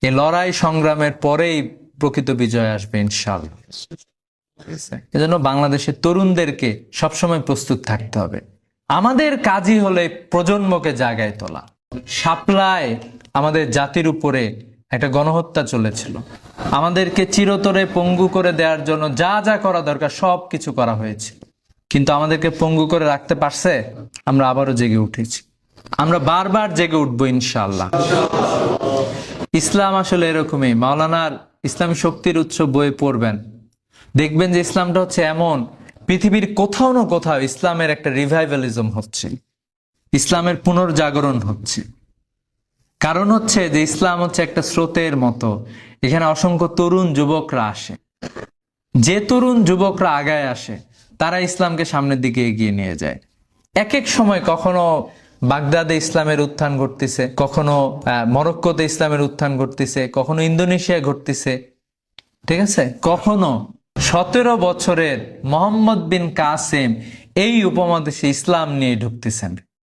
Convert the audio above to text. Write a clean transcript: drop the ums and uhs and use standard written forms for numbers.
এই লড়াই সংগ্রামের পরেই প্রকৃত বিজয় আসবে ইনশাআল্লাহ। এজন্য বাংলাদেশের তরুণদেরকে সবসময় প্রস্তুত থাকতে হবে। আমাদের কাজই হলে প্রজন্মকে জাগায় তোলা। শাপলায় আমাদের জাতির উপরে একটা গণহত্যা চলেছিল, আমাদেরকে চিরতরে পঙ্গু করে দেওয়ার জন্য যা যা করা দরকার সব কিছু করা হয়েছে, কিন্তু আমাদেরকে পঙ্গু করে রাখতে পারছে? আমরা আবারও জেগে উঠেছি, আমরা বারবার জেগে উঠবো ইনশাআল্লাহ। ইসলাম আসলে এরকমই। মাওলানার ইসলামী শক্তির উৎস বই পড়বেন, দেখবেন যে ইসলামটা হচ্ছে এমন, পৃথিবীর কোথাও না কোথাও ইসলামের একটা রিভাইভালিজম হচ্ছে, ইসলামের পুনর্জাগরণ হচ্ছে। কারণ হচ্ছে যে ইসলাম হচ্ছে একটা স্রোতের মতো, এখানে অসংখ্য তরুণ যুবকরা আসে, যে তরুণ যুবকরা আগায় আসে তারা ইসলামকে সামনের দিকে এগিয়ে নিয়ে যায়। এক এক সময় কখনো বাগদাদে ইসলামের উত্থান ঘটতেছে, কখনো মরক্কোতে ইসলামের উত্থান ঘটতেছে, কখনো ইন্দোনেশিয়ায় ঘটতেছে, ঠিক আছে, কখনো 17 বছরের মোহাম্মদ বিন কাসেম এই উপমহাদেশে ইসলাম নিয়ে ঢুকতেছেন।